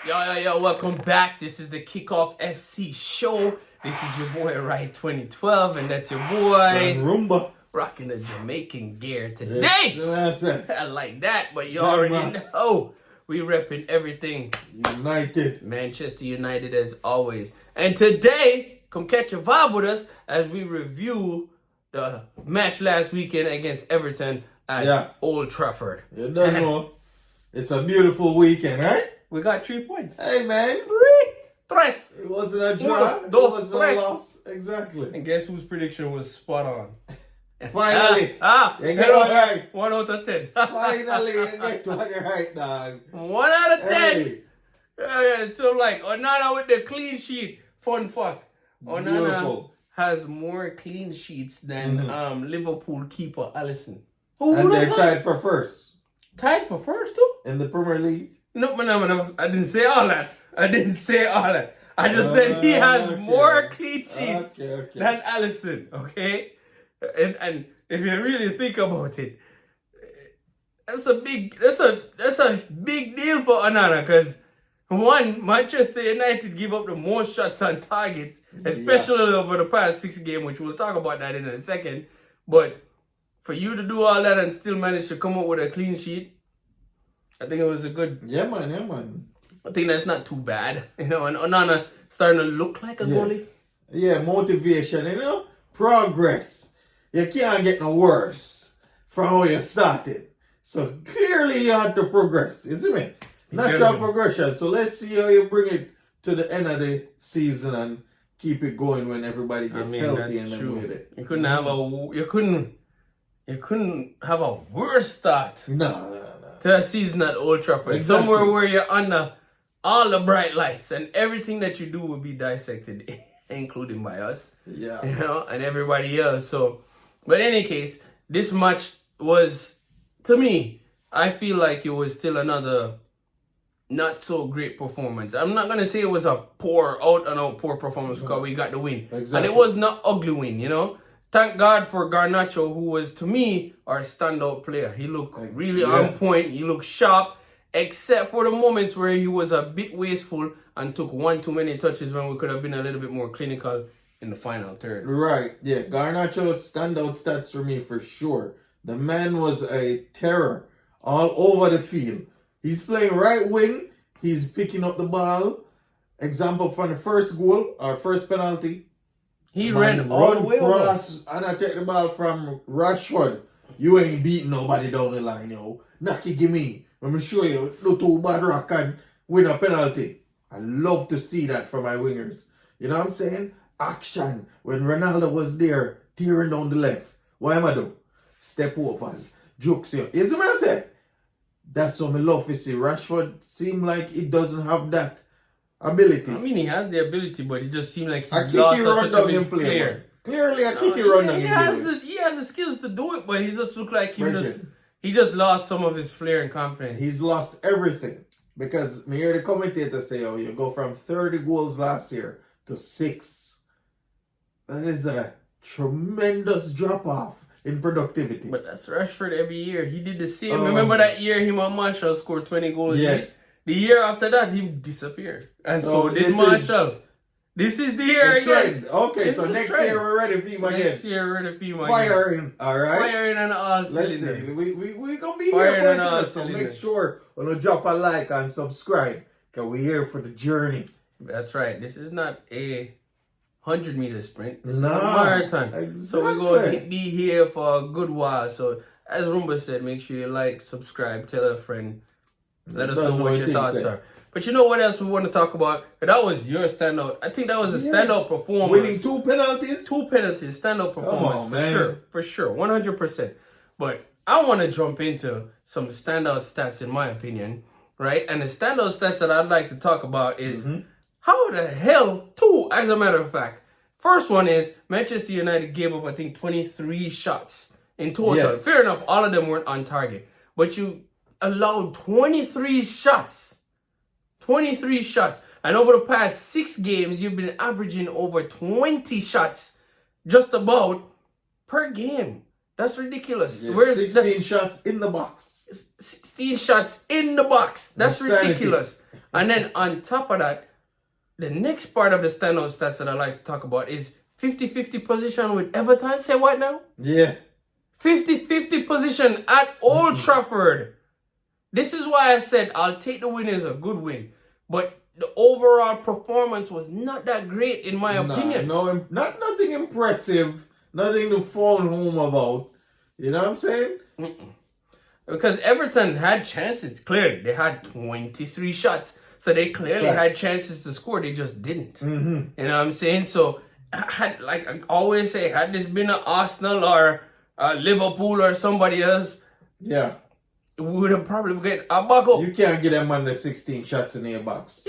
Yo, welcome back. This is the Kickoff FC show. This is your boy, Right 2012, and that's your boy, Rumba. rocking the Jamaican gear today. I like that, but you already know we repping everything. United. Manchester United as always. And today, come catch a vibe with us as we review the match last weekend against Everton at Old Trafford. You don't know. It's a beautiful weekend, right? We got 3 points. Hey, man. Tres. It wasn't a draw. It wasn't a loss. Exactly. And guess whose prediction was spot on? Finally. You get one right. 1 out of 10. Finally, you get one right, dog. 1 out of 10. Hey. So like, Onana with the clean sheet. Fun fact. Onana has more clean sheets than Liverpool keeper Alisson. And they're tied for first. Tied for first too? In the Premier League? No, I didn't say all that. I just said he has more clean sheets than Alisson. Okay, and if you really think about it, that's a big deal for Onana because one, Manchester United give up the most shots on targets, especially over the past 6 games, which we'll talk about that in a second. But for you to do all that and still manage to come up with a clean sheet, I think it was a good... Yeah, man. I think that's not too bad. And Onana starting to look like a goalie. Yeah, motivation, progress. You can't get no worse from how you started. So clearly you had to progress, isn't it? Natural progression. So let's see how you bring it to the end of the season and keep it going when everybody gets healthy and then with it. You couldn't have a worse start. No. To a season at Old Trafford. Exactly. Somewhere where you're under all the bright lights and everything that you do will be dissected, including by us. Yeah. And everybody else. So, but in any case, this match was, to me, I feel like it was still another not so great performance. I'm not going to say it was a poor performance because we got the win. Exactly. And it was not ugly win, Thank God for Garnacho, who was, to me, our standout player. He looked really on point. He looked sharp, except for the moments where he was a bit wasteful and took 1 too many touches when we could have been a little bit more clinical in the final third. Right, yeah. Garnacho's standout stats for me, for sure. The man was a terror all over the field. He's playing right wing. He's picking up the ball. Example from the first goal, our first penalty. He ran all the way across and I take the ball from Rashford. You ain't beating nobody down the line, Knocky, give me. Let me show you. Do 2 bad rock and win a penalty. I love to see that from my wingers. You know what I'm saying? Action. When Ronaldo was there, tearing down the left. What am I do? Step overs. Jokes here. You see what I say? That's what I love to see. Rashford seem like he doesn't have that ability. I mean, he has the ability, but he just seems like he's lost a touch of his flair. Clearly, a kicky run down He has the skills to do it, but he just look like he just lost some of his flair and confidence. He's lost everything. Because me hear the commentator say, you go from 30 goals last year to 6. That is a tremendous drop-off in productivity. But that's Rashford every year. He did the same. Remember that year him and Marshall scored 20 goals? Yeah. The year after that, he disappeared. And so did Marshall. This is the year again. Okay, so next year we're ready for him again. Next year we're ready for him again. Firing, all right? Firing on all cylinders. Let's see. We're going to be here for it. So make sure you drop a like and subscribe because we're here for the journey. That's right. This is not a 100-meter sprint. This is a marathon. Exactly. So we're going to be here for a good while. So as Rumba said, make sure you like, subscribe, tell a friend. Let us know what your thoughts are. But you know what else we want to talk about? That was your standout. I think that was a standout performance. Winning 2 penalties? 2 penalties. Standout performance. For sure. 100%. But I want to jump into some standout stats in my opinion. Right? And the standout stats that I'd like to talk about is how the hell, 2 as a matter of fact. First one is Manchester United gave up, I think, 23 shots in total. Yes. Fair enough. All of them weren't on target. But you allowed 23 shots. 23 shots. And over the past 6 games, you've been averaging over 20 shots just about per game. That's ridiculous. Yeah, 16 shots in the box. 16 shots in the box. That's ridiculous. And then on top of that, the next part of the standout stats that I like to talk about is 50-50 position with Everton. Say what now? Yeah. 50-50 position at Old Trafford. This is why I said I'll take the win as a good win. But the overall performance was not that great in my opinion. No, nothing impressive. Nothing to phone home about. You know what I'm saying? Because Everton had chances, clearly. They had 23 shots. So they clearly had chances to score. They just didn't. You know what I'm saying? So, like I always say, had this been an Arsenal or Liverpool or somebody else, yeah, we would have probably get a buckle. You can't get them under 16 shots in your box.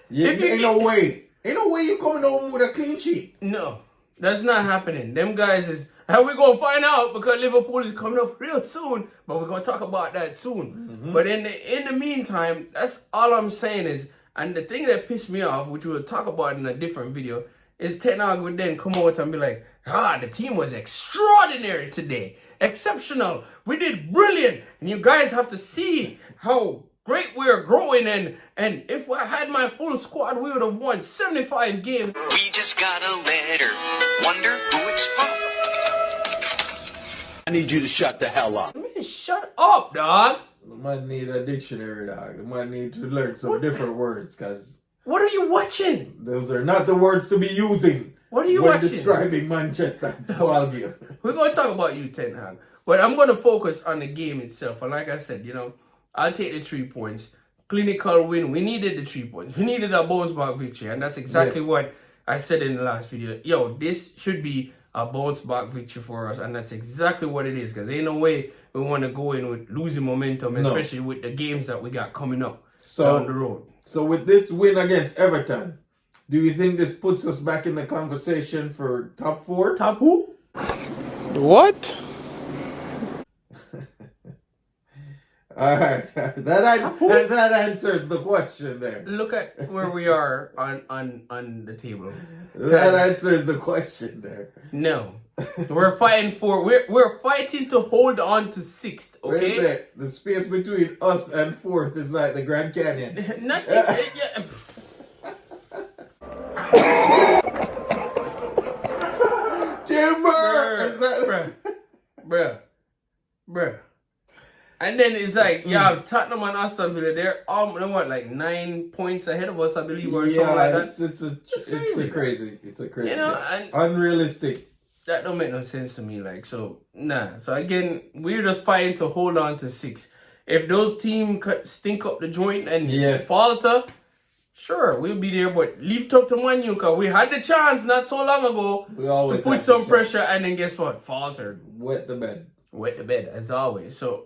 Yeah, ain't no way. Ain't no way you coming home with a clean sheet. No, that's not happening. Them guys is... And we're going to find out because Liverpool is coming up real soon. But we're going to talk about that soon. But in the meantime, that's all I'm saying is... And the thing that pissed me off, which we'll talk about in a different video, is Ten Hag would then come out and be like, the team was extraordinary today. Exceptional. We did brilliant. And you guys have to see how great we're growing. And if I had my full squad, we would have won 75 games. We just got a letter. Wonder who it's from. I need you to shut the hell up. Man, shut up, dog. You might need a dictionary, dog. You might need to learn some different words, because... What are you watching? Those are not the words to be using. What are you when watching? Describing Manchester football game. We're going to talk about you, Ten Hag. But I'm going to focus on the game itself. And like I said, I'll take the 3 points. Clinical win. We needed the 3 points. We needed a bounce back victory. And that's exactly what I said in the last video. Yo, this should be a bounce back victory for us. And that's exactly what it is. Because ain't no way we want to go in with losing momentum. Especially with the games that we got coming up down the road. So with this win against Everton, do you think this puts us back in the conversation for top 4? Top who? What? All right, that answers the question there. Look at where we are on the table. That answers the question there. No, we're fighting for we're fighting to hold on to 6th. Okay, where is it? The space between us and 4th is like the Grand Canyon. Timber, bruh. And then it's like, Tottenham and Aston Villa, they're what, like 9 points ahead of us, I believe, or something like that. It's a crazy. And unrealistic. That don't make no sense to me. Like, so nah. So again, we're just fighting to hold on to 6. If those teams stink up the joint and falter, sure, we'll be there. But leave it up to ManUtd, because we had the chance not so long ago to put some pressure, and then guess what? Faltered. Wet the bed, as always. So.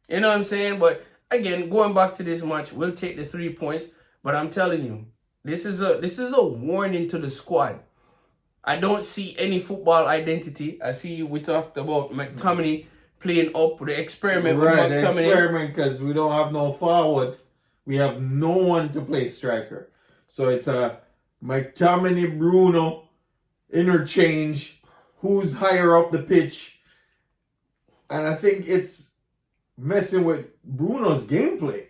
You know what I'm saying? But again, going back to this match, we'll take the 3 points. But I'm telling you, this is a warning to the squad. I don't see any football identity. I see we talked about McTominay playing up the experiment with McTominay. The experiment, because we don't have no forward. We have no one to play striker. So it's a McTominay, Bruno interchange. Who's higher up the pitch? And I think it's messing with Bruno's gameplay,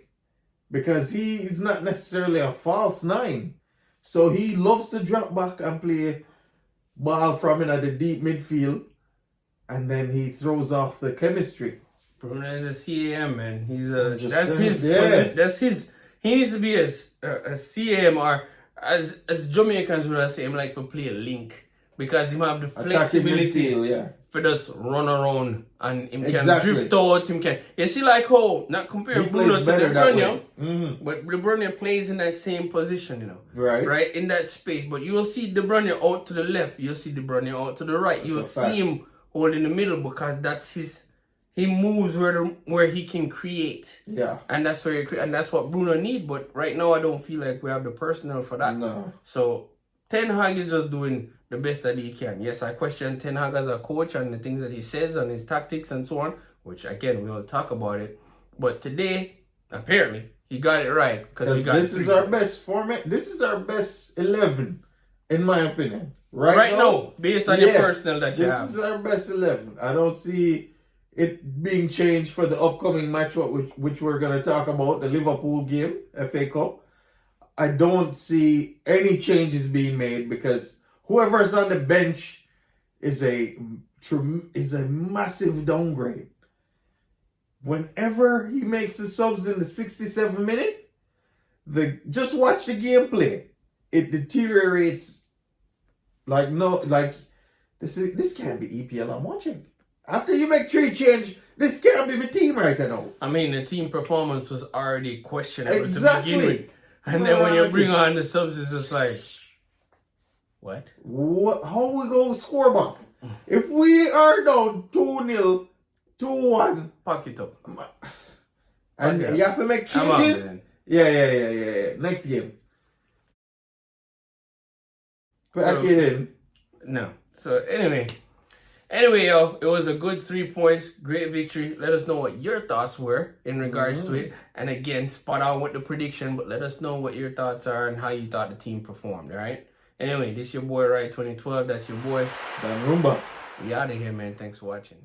because he is not necessarily a false 9. So he loves to drop back and play ball from in at the deep midfield, and then he throws off the chemistry. Bruno is a CAM, man. That's his. He needs to be a CAM, or as Jamaicans would say, him like to play a link, because he have the flexibility. Midfield, for just run around and him can drift out, you see, like how, not comparing Bruno to De Bruyne, but De Bruyne plays in that same position, right in that space. But you'll see De Bruyne out to the left, you'll see De Bruyne out to the right. You'll see him hold in the middle, because that's he moves where he can create. Yeah. And that's where and that's what Bruno need. But right now I don't feel like we have the personnel for that. No. So Ten Hag is just doing the best that he can. Yes, I question Ten Hag as a coach and the things that he says and his tactics and so on, which again, we'll talk about it. But today, apparently, he got it right. Because this is our best format. This is our best 11, in my opinion. Right now, based on your personnel that you have. This is our best 11. I don't see it being changed for the upcoming match, which we're going to talk about, the Liverpool game, FA Cup. I don't see any changes being made because whoever's on the bench is a massive downgrade. Whenever he makes the subs in the 67th minute, just watch the gameplay. It deteriorates this can't be EPL I'm watching. After you make 3 change, this can't be my team right now. I mean, the team performance was already questionable Exactly. to begin with. And then when you bring on the subs, it's just like, what? How we go score back? If we are down 2-0, 2-1. Pack it up. And you have to make changes. Yeah. Next game. Back it in. No. So anyway, yo, it was a good 3 points, great victory. Let us know what your thoughts were in regards to it. And again, spot on with the prediction, but let us know what your thoughts are and how you thought the team performed, all right? Anyway, this your boy, Right 2012. That's your boy, Dan Rumba. We out of here, man. Thanks for watching.